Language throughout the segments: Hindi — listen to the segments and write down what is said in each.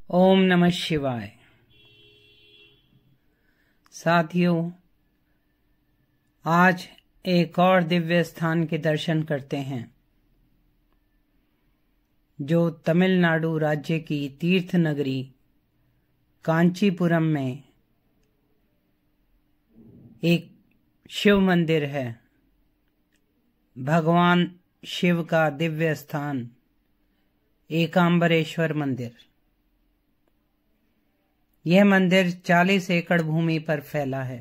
ओम नमः शिवाय। साथियों, आज एक और दिव्य स्थान के दर्शन करते हैं जो तमिलनाडु राज्य की तीर्थ नगरी कांचीपुरम में एक शिव मंदिर है। भगवान शिव का दिव्य स्थान एकांबरेश्वर मंदिर। यह मंदिर 40 एकड़ भूमि पर फैला है।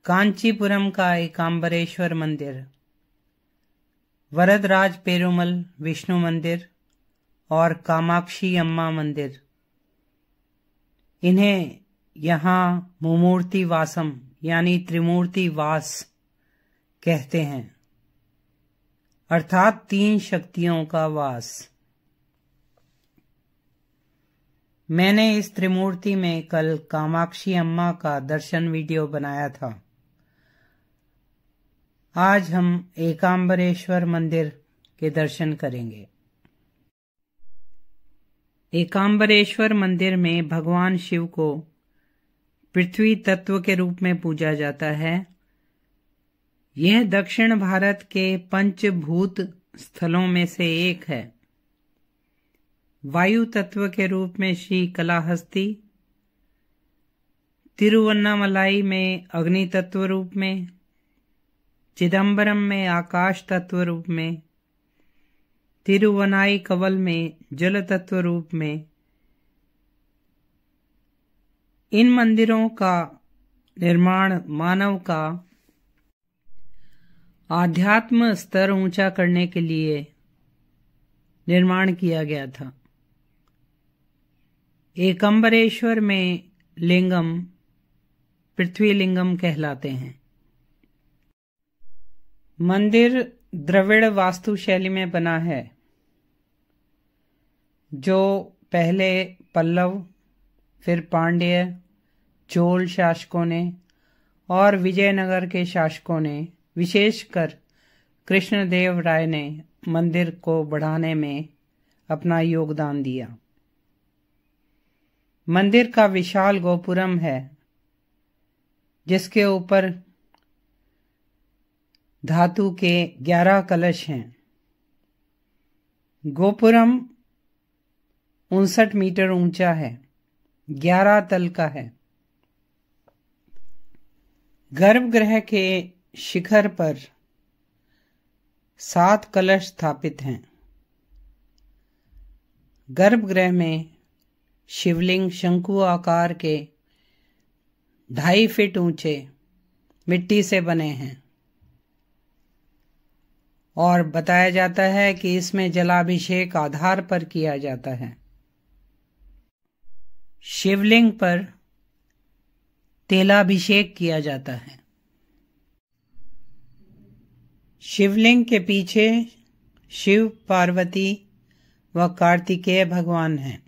कांचीपुरम का एकांबरेश्वर मंदिर, वरदराज पेरुमल विष्णु मंदिर और कामाक्षी अम्मा मंदिर, इन्हें यहाँ मुमूर्ति वासम यानी त्रिमूर्ति वास कहते हैं, अर्थात 3 शक्तियों का वास। मैंने इस त्रिमूर्ति में कल कामाक्षी अम्मा का दर्शन वीडियो बनाया था। आज हम एकांबरेश्वर मंदिर के दर्शन करेंगे। एकांबरेश्वर मंदिर में भगवान शिव को पृथ्वी तत्व के रूप में पूजा जाता है। यह दक्षिण भारत के पंचभूत स्थलों में से एक है। वायु तत्व के रूप में श्री कलाहस्ती, तिरुवन्नामलाई में अग्नि तत्व रूप में, चिदंबरम में आकाश तत्व रूप में, तिरुवनाई कवल में जल तत्व रूप में। इन मंदिरों का निर्माण मानव का आध्यात्म स्तर ऊंचा करने के लिए निर्माण किया गया था। एकांबरेश्वर में लिंगम पृथ्वी लिंगम कहलाते हैं। मंदिर द्रविड़ वास्तुशैली में बना है, जो पहले पल्लव, फिर पांड्य, चोल शासकों ने और विजयनगर के शासकों ने, विशेषकर कृष्णदेव राय ने मंदिर को बढ़ाने में अपना योगदान दिया। मंदिर का विशाल गोपुरम है, जिसके ऊपर धातु के 11 कलश हैं। गोपुरम 59 मीटर ऊंचा है, 11 तल का है। गर्भगृह के शिखर पर 7 कलश स्थापित हैं। गर्भगृह में शिवलिंग शंकु आकार के 2.5 फीट ऊंचे मिट्टी से बने हैं और बताया जाता है कि इसमें जलाभिषेक आधार पर किया जाता है। शिवलिंग पर तेलाभिषेक किया जाता है। शिवलिंग के पीछे शिव, पार्वती व कार्तिकेय भगवान हैं।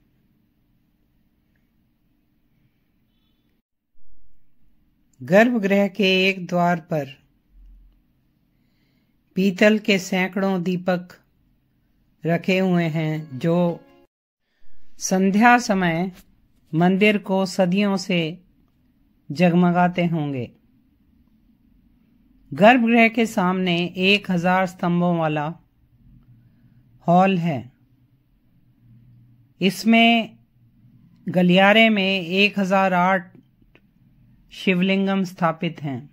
गर्भगृह के एक द्वार पर पीतल के सैकड़ों दीपक रखे हुए हैं, जो संध्या समय मंदिर को सदियों से जगमगाते होंगे। गर्भगृह के सामने 1000 स्तंभों वाला हॉल है। इसमें गलियारे में 1008 शिवलिंगम स्थापित हैं,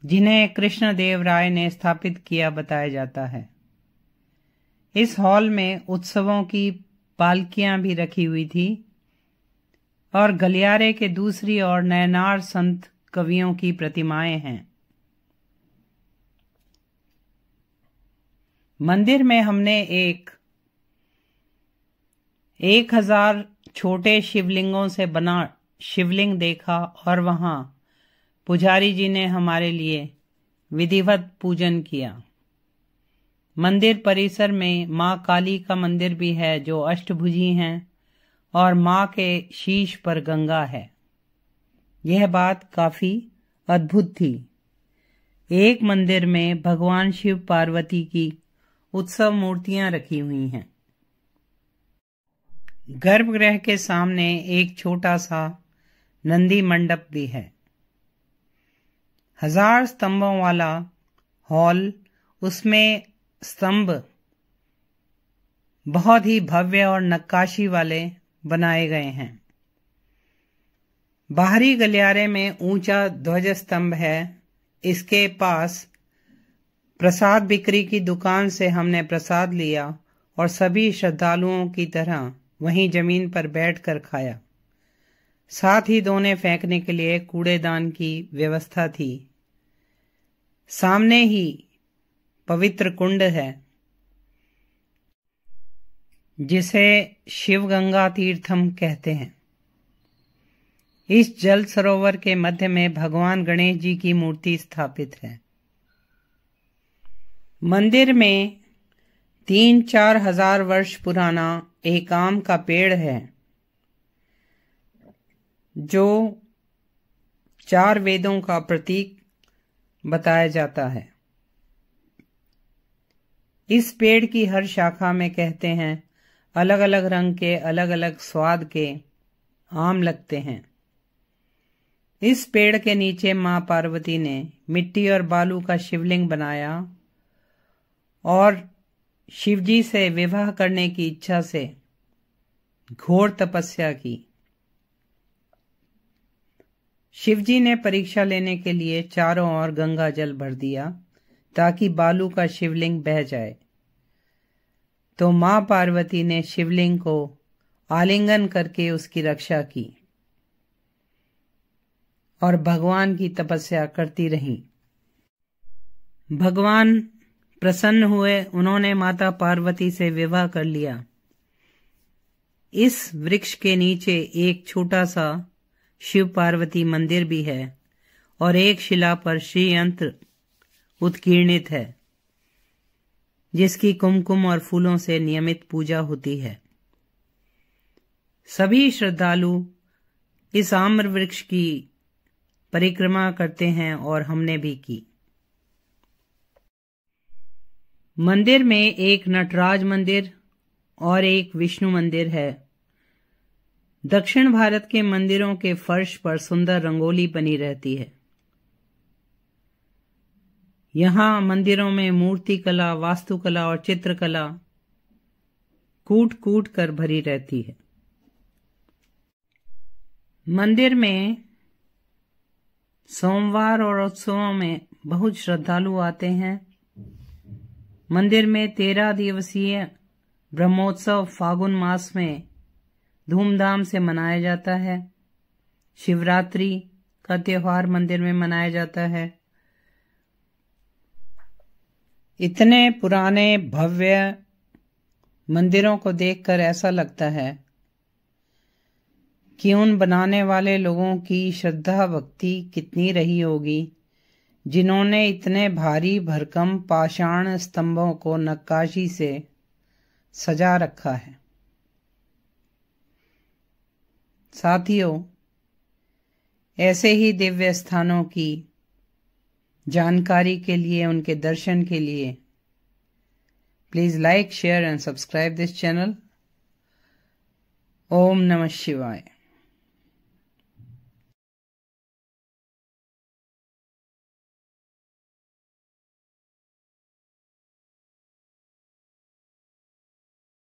जिन्हें कृष्णदेव राय ने स्थापित किया बताया जाता है। इस हॉल में उत्सवों की पालकियां भी रखी हुई थी और गलियारे के दूसरी ओर नयनार संत कवियों की प्रतिमाएं हैं। मंदिर में हमने 1000 छोटे शिवलिंगों से बना शिवलिंग देखा और वहां पुजारी जी ने हमारे लिए विधिवत पूजन किया। मंदिर परिसर में मां काली का मंदिर भी है, जो अष्टभुजी हैं, और मां के शीश पर गंगा है। यह बात काफी अद्भुत थी। एक मंदिर में भगवान शिव पार्वती की उत्सव मूर्तियां रखी हुई हैं। गर्भगृह के सामने एक छोटा सा नंदी मंडप भी है। 1000 स्तंभों वाला हॉल, उसमें स्तंभ बहुत ही भव्य और नक्काशी वाले बनाए गए हैं। बाहरी गलियारे में ऊंचा ध्वज स्तंभ है। इसके पास प्रसाद बिक्री की दुकान से हमने प्रसाद लिया और सभी श्रद्धालुओं की तरह वहीं जमीन पर बैठकर खाया। साथ ही दोने फेंकने के लिए कूड़ेदान की व्यवस्था थी। सामने ही पवित्र कुंड है जिसे शिवगंगा तीर्थम कहते हैं। इस जल सरोवर के मध्य में भगवान गणेश जी की मूर्ति स्थापित है। मंदिर में 3-4 हजार वर्ष पुराना एक आम का पेड़ है जो 4 वेदों का प्रतीक बताया जाता है। इस पेड़ की हर शाखा में कहते हैं अलग अलग रंग के, अलग अलग स्वाद के आम लगते हैं। इस पेड़ के नीचे मां पार्वती ने मिट्टी और बालू का शिवलिंग बनाया और शिवजी से विवाह करने की इच्छा से घोर तपस्या की। शिवजी ने परीक्षा लेने के लिए चारों ओर गंगा जल भर दिया ताकि बालू का शिवलिंग बह जाए। तो मां पार्वती ने शिवलिंग को आलिंगन करके उसकी रक्षा की और भगवान की तपस्या करती रहीं। भगवान प्रसन्न हुए, उन्होंने माता पार्वती से विवाह कर लिया। इस वृक्ष के नीचे एक छोटा सा शिव पार्वती मंदिर भी है और एक शिला पर श्री यंत्र उत्कीर्णित है जिसकी कुमकुम और फूलों से नियमित पूजा होती है। सभी श्रद्धालु इस आम्र वृक्ष की परिक्रमा करते हैं और हमने भी की। मंदिर में एक नटराज मंदिर और एक विष्णु मंदिर है। दक्षिण भारत के मंदिरों के फर्श पर सुंदर रंगोली बनी रहती है। यहाँ मंदिरों में मूर्ति कला, वास्तुकला और चित्रकला कूट कूट कर भरी रहती है। मंदिर में सोमवार और उत्सवों में बहुत श्रद्धालु आते हैं। मंदिर में 13 दिवसीय ब्रह्मोत्सव फागुन मास में धूमधाम से मनाया जाता है। शिवरात्रि का त्योहार मंदिर में मनाया जाता है। इतने पुराने भव्य मंदिरों को देखकर ऐसा लगता है कि उन बनाने वाले लोगों की श्रद्धा भक्ति कितनी रही होगी जिन्होंने इतने भारी भरकम पाषाण स्तंभों को नक्काशी से सजा रखा है। साथियों, ऐसे ही दिव्य स्थानों की जानकारी के लिए, उनके दर्शन के लिए please like, share and subscribe this channel. ओम नमः शिवाय।